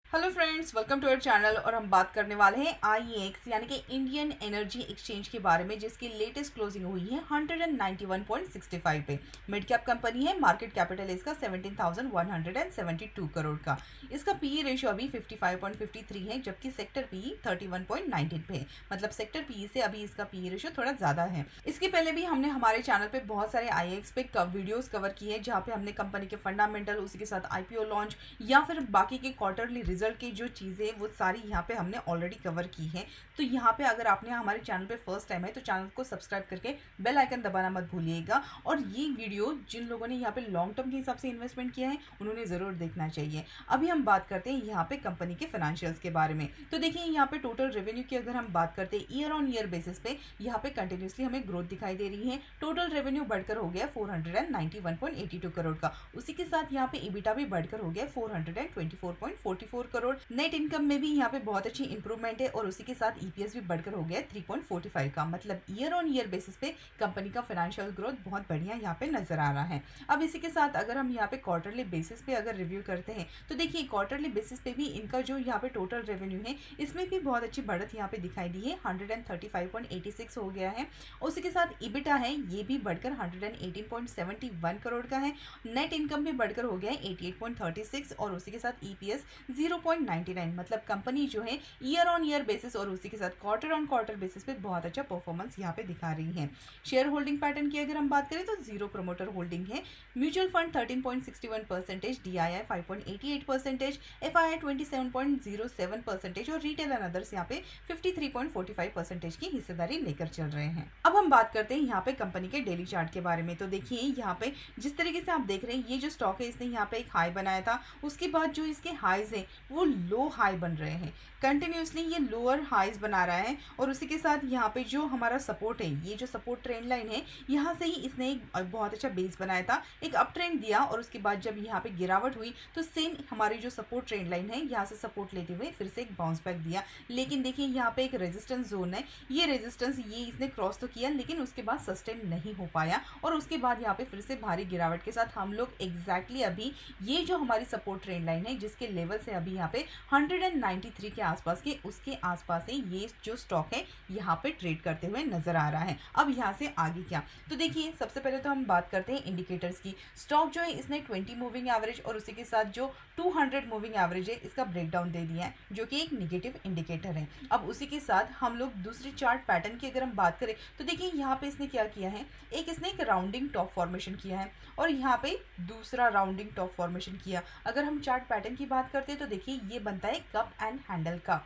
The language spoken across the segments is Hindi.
Hello friends, welcome to our channel. और हम बात करने वाले हैं आईईएक्स यानी कि इंडियन एनर्जी एक्सचेंज के बारे में, जिसकी लेटेस्ट क्लोजिंग हुई है 191.65 पे। मिड कैप कंपनी है, मार्केट कैपिटल है इसका 17,172 करोड़ का। इसका पीई रेशियो अभी 55.53 है, जबकि सेक्टर पीई 31.19 पे है। मतलब सेक्टर पीई से अभी इसका पीई रेशियो थोड़ा ज़्यादा है। इसके पहले भी हमने हमारे चैनल पे बहुत सारे आईईएक्स पे वीडियोज़ कवर किए हैं, जहाँ पे हमने कंपनी के फंडामेंटल, उसी के साथ आईपीओ लॉन्च या फिर बाकी के क्वार्टरली रिजल्ट की जो चीज़ें वो सारी यहाँ पे हमने ऑलरेडी कवर की हैं। तो यहाँ पे अगर आपने हमारे चैनल पे फर्स्ट टाइम है तो चैनल को सब्सक्राइब करके बेल आइकन दबाना मत भूलिएगा। और ये वीडियो जिन लोगों ने यहाँ पे लॉन्ग टर्म के हिसाब से इन्वेस्टमेंट किया है उन्होंने ज़रूर देखना चाहिए। अभी हम बात करते हैं यहाँ पे कंपनी के फाइनेंशियल्स के बारे में। तो देखिए, यहाँ पे टोटल रेवेन्यू की अगर हम बात करते हैं ईयर ऑन ईयर बेसिस पे, यहाँ पे कंटिन्यूसली हमें ग्रोथ दिखाई दे रही है। टोटल रेवेन्यू बढ़कर हो गया 491.82 करोड़ का। उसी के साथ यहाँ पे ईबिटा भी बढ़कर हो गया 424.44 करोड़। नेट इनकम में भी यहाँ पे बहुत अच्छी इंप्रूवमेंट है और उसी के साथ ईपीएस भी बढ़कर हो गया 3.45 का। मतलब ईयर ऑन ईयर बेसिस पे कंपनी का फाइनेंशियल ग्रोथ बहुत बढ़िया यहाँ पे नजर आ रहा है। अब इसी के साथ अगर हम यहाँ पे क्वार्टरली बेसिस पे अगर रिव्यू करते हैं तो देखिए, क्वार्टरली बेसिस पे भी इनका जो यहाँ पे टोटल रेवेन्यू है इसमें भी बहुत अच्छी बढ़त यहाँ पे दिखाई दी है, 135.86 हो गया है। उसी के साथ ईबिटा है, ये भी बढ़कर 118.71 करोड़ का है। नेट इनकम भी बढ़कर हो गया है 88.36 और उसी के साथ ईपीएस 0.99। मतलब कंपनी जो है ईयर ऑन ईयर बेसिस और उसी के साथ क्वार्टर ऑन क्वार्टर बेसिस पे बहुत अच्छा परफॉर्मेंस यहाँ पे दिखा रही है। शेयर होल्डिंग पैटर्न की अगर हम बात करें तो जीरो प्रमोटर होल्डिंग है। म्यूचुअल फंड 13.61%, डीआईआई 5.88%, एफआईआई 27.07% और रिटेल एंड अदर्स यहाँ पे 53.45% की हिस्सेदारी लेकर चल रहे हैं। अब हम बात करते हैं यहाँ पे कंपनी के डेली चार्ट के बारे में। तो देखिए, यहाँ पे जिस तरीके से आप देख रहे हैं, ये जो स्टॉक है इसने यहाँ पे एक हाई बनाया था, उसके बाद जो इसके हाईज हैं वो लो हाई बन रहे हैं। कंटिन्यूसली ये लोअर हाईज बना रहा है और उसी के साथ यहाँ पे जो हमारा सपोर्ट है, ये जो सपोर्ट ट्रेंड लाइन है, यहाँ से ही इसने एक बहुत अच्छा बेस बनाया था, एक अप ट्रेंड दिया और उसके बाद जब यहाँ पे गिरावट हुई तो सेम हमारी जो सपोर्ट ट्रेंड लाइन है यहाँ से सपोर्ट लेते हुए फिर से एक बाउंस बैक दिया। लेकिन देखिए, यहाँ पे एक रेजिस्टेंस जोन है, ये रेजिस्टेंस ये इसने क्रॉस तो किया लेकिन उसके बाद सस्टेन नहीं हो पाया और उसके बाद यहाँ पे फिर से भारी गिरावट के साथ हम लोग एग्जैक्टली अभी ये जो हमारी सपोर्ट ट्रेंड लाइन है, जिसके लेवल से अभी यहाँ पे 193 के आसपास के उसके आसपास ही ये जो स्टॉक है यहाँ पे ट्रेड करते हुए नजर आ रहा है। अब यहाँ से आगे क्या, तो देखिए, सबसे पहले तो हम बात करते हैं इंडिकेटर्स की। स्टॉक जो है इसने 20 मूविंग एवरेज और उसी के साथ जो 200 मूविंग एवरेज है इसका ब्रेकडाउन दे दिया है, जो कि एक निगेटिव इंडिकेटर है। अब उसी के साथ हम लोग दूसरी चार्ट पैटर्न की अगर हम बात करें तो देखिए, यहाँ पे इसने क्या किया है, इसने एक राउंडिंग टॉप फॉर्मेशन किया है और यहाँ पे दूसरा राउंडिंग टॉप फॉर्मेशन किया। अगर हम चार्ट पैटर्न की बात करते हैं तो देखिए, ये बनता है कप एंड हैंडल का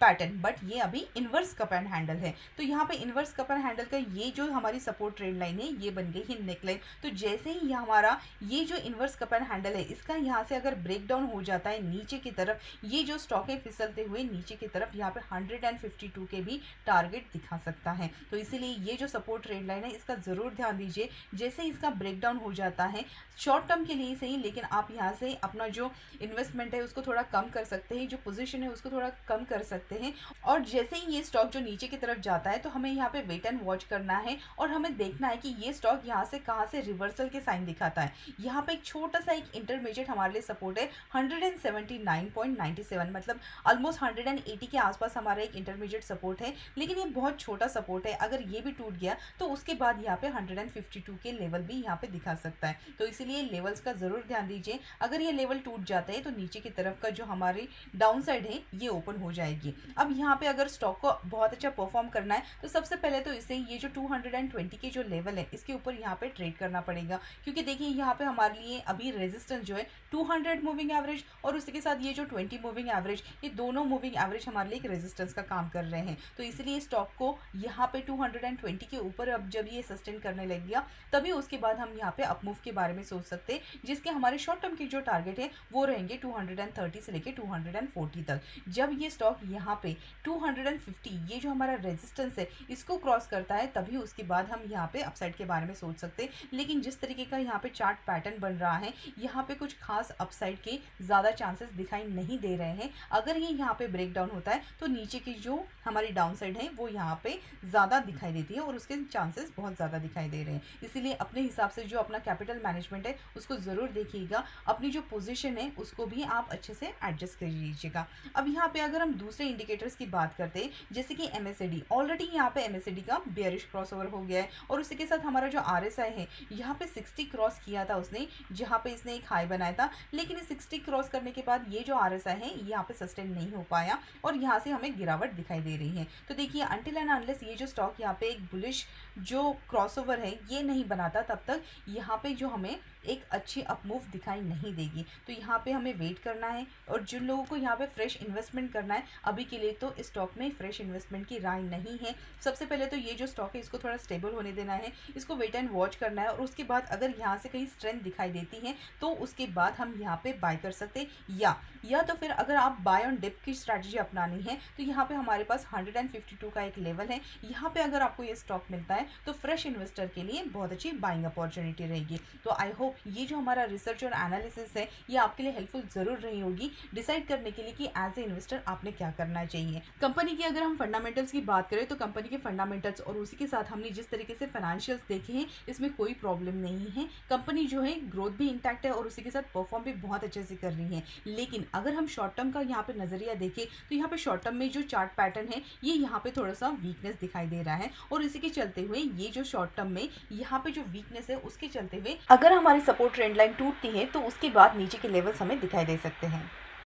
पैटर्न, बट ये अभी इन्वर्स कप एंड हैंडल है। तो यहाँ पे इन्वर्स कप एंड हैंडल का ये जो हमारी सपोर्ट ट्रेंड लाइन है ये बन गई है नेकलाइन। तो जैसे ही ये हमारा ये जो इन्वर्स कप एंड हैंडल है इसका यहाँ से अगर ब्रेक डाउन हो जाता है नीचे की तरफ, ये जो स्टॉक है फिसलते हुए नीचे की तरफ यहाँ पे 152 के भी टारगेट दिखा सकता है। तो इसीलिए ये जो सपोर्ट ट्रेंड लाइन है इसका ज़रूर ध्यान दीजिए। जैसे इसका ब्रेक डाउन हो जाता है, शॉर्ट टर्म के लिए सही, लेकिन आप यहाँ से अपना जो इन्वेस्टमेंट है उसको थोड़ा कम कर सकते हैं, जो पोजीशन है उसको थोड़ा कम कर सकते हैं। और जैसे ही ये स्टॉक जो नीचे की तरफ जाता है तो हमें यहाँ पे वेट एंड वॉच करना है और हमें देखना है कि ये स्टॉक यहाँ से कहाँ से रिवर्सल के साइन दिखाता है। यहाँ पे एक छोटा सा एक इंटरमीडिएट हमारे लिए सपोर्ट है 179.97, मतलब ऑलमोस्ट 180 के आसपास हमारा एक इंटरमीडिएट सपोर्ट है, लेकिन ये बहुत छोटा सपोर्ट है। अगर ये भी टूट गया तो उसके बाद यहाँ पे 152 के लेवल भी यहाँ पे दिखा सकता है। तो इसीलिए लेवल्स का ज़रूर ध्यान दीजिए। अगर ये लेवल टूट जाता है तो नीचे की तरफ का जो हमारी डाउन साइड है ये ओपन हो जाएगी। अब यहाँ पे अगर स्टॉक को बहुत अच्छा परफॉर्म करना है तो सबसे पहले तो इसे ये जो 220 के जो लेवल है इसके ऊपर यहाँ पे ट्रेड करना पड़ेगा, क्योंकि देखिए, यहाँ पे हमारे लिए अभी रेजिस्टेंस जो है 200 मूविंग एवरेज और उसके साथ ये जो 20 मूविंग एवरेज, ये दोनों मूविंग एवरेज हमारे लिए एक रेजिस्टेंस का काम कर रहे हैं। तो इसलिए स्टॉक को यहाँ पे 220 के ऊपर अब जब ये सस्टेन करने लग गया तभी उसके बाद हम यहाँ पे अपमूव के बारे में सोच सकते हैं, जिसके हमारे शॉर्ट टर्म के जो टारगेट है वो रहेंगे 230 से लेकर 240 तक। जब ये स्टॉक यहाँ पे 250 ये जो हमारा रेजिस्टेंस है इसको क्रॉस करता है तभी उसके बाद हम यहाँ पे अपसाइड के बारे में सोच सकते हैं। लेकिन जिस तरीके का यहाँ पे चार्ट पैटर्न बन रहा है यहाँ पे कुछ खास अपसाइड के ज़्यादा चांसेस दिखाई नहीं दे रहे हैं। अगर ये यहाँ पे ब्रेक डाउन होता है तो नीचे की जो हमारी डाउन साइड है वो यहाँ पे ज़्यादा दिखाई देती है और उसके चांसेस बहुत ज़्यादा दिखाई दे रहे हैं। इसीलिए अपने हिसाब से जो अपना कैपिटल मैनेजमेंट है उसको ज़रूर देखिएगा, अपनी जो पोजीशन है उसको भी आप अच्छे से एडजस्ट कर लीजिएगा। अब यहाँ पे अगर हम दूसरे इंडिकेटर्स की बात करते हैं जैसे कि MACD, ऑलरेडी यहाँ पे MACD का बेयरिश क्रॉसओवर हो गया है और उसी के साथ हमारा जो RSI है यहाँ पे 60 क्रॉस किया था उसने, जहाँ पे इसने एक हाई बनाया था। लेकिन इस 60 क्रॉस करने के बाद ये जो RSI है यहाँ पे सस्टेन नहीं हो पाया और यहाँ से हमें गिरावट दिखाई दे रही है। तो देखिए अनटिल एंड अनलेस ये जो स्टॉक यहाँ पे एक बुलिश जो क्रॉसओवर है ये नहीं बनाता तब तक यहाँ पे जो हमें एक अच्छी अपमूव दिखाई नहीं देगी। तो यहाँ पे हमें वेट करना है और जिन लोगों को यहाँ पे फ्रेश इन्वेस्टमेंट करना है अभी के लिए तो इस स्टॉक में फ्रेश इन्वेस्टमेंट की राय नहीं है। सबसे पहले तो ये जो स्टॉक है इसको थोड़ा स्टेबल होने देना है, इसको वेट एंड वॉच करना है और उसके बाद अगर यहाँ से कहीं स्ट्रेंथ दिखाई देती है तो उसके बाद हम यहाँ पे बाय कर सकते हैं। या तो फिर अगर आप बाय ऑन डिप की स्ट्रैटेजी अपनानी है तो यहाँ पे हमारे पास 152 का एक लेवल है, यहाँ पे अगर आपको ये स्टॉक मिलता है तो फ्रेश इन्वेस्टर के लिए बहुत अच्छी बाइंग अपॉर्चुनिटी रहेगी। तो आई होप ये जो हमारा रिसर्च और एनालिसिस है ये आपके लिए हेल्पफुल जरूर रही होगी डिसाइड करने के लिए कि एज ए इन्वेस्टर आपने क्या करना चाहिए। कंपनी की अगर हम फंडामेंटल्स की बात करें तो कंपनी के फंडामेंटल्स और उसी के साथ हमने जिस तरीके से फाइनेंशियल्स देखे हैं इसमें कोई प्रॉब्लम नहीं है। कंपनी जो है ग्रोथ भी इंटैक्ट है और उसी के साथ परफॉर्म भी बहुत अच्छे से कर रही है। लेकिन अगर हम शॉर्ट टर्म का यहाँ पे नजरिया देखें तो यहाँ पे शॉर्ट टर्म में जो चार्ट पैटर्न है ये यहाँ पे थोड़ा सा वीकनेस दिखाई दे रहा है और इसी के चलते हुए ये जो शॉर्ट टर्म में यहाँ पे जो वीकनेस है उसके चलते हुए अगर हमारी सपोर्ट ट्रेंड लाइन टूटती है तो उसके बाद नीचे के लेवल्स हमें दिखाई दे सकते हैं।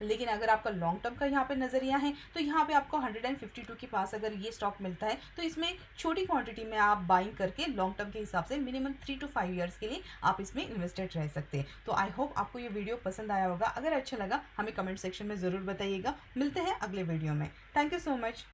लेकिन अगर आपका लॉन्ग टर्म का यहाँ पे नज़रिया है तो यहाँ पे आपको 152 के पास अगर ये स्टॉक मिलता है तो इसमें छोटी क्वांटिटी में आप बाइंग करके लॉन्ग टर्म के हिसाब से मिनिमम 3 to 5 ईयर्स के लिए आप इसमें इन्वेस्टेड रह सकते हैं। तो आई होप आपको ये वीडियो पसंद आया होगा, अगर अच्छा लगा हमें कमेंट सेक्शन में ज़रूर बताइएगा। मिलते हैं अगले वीडियो में। Thank you so much.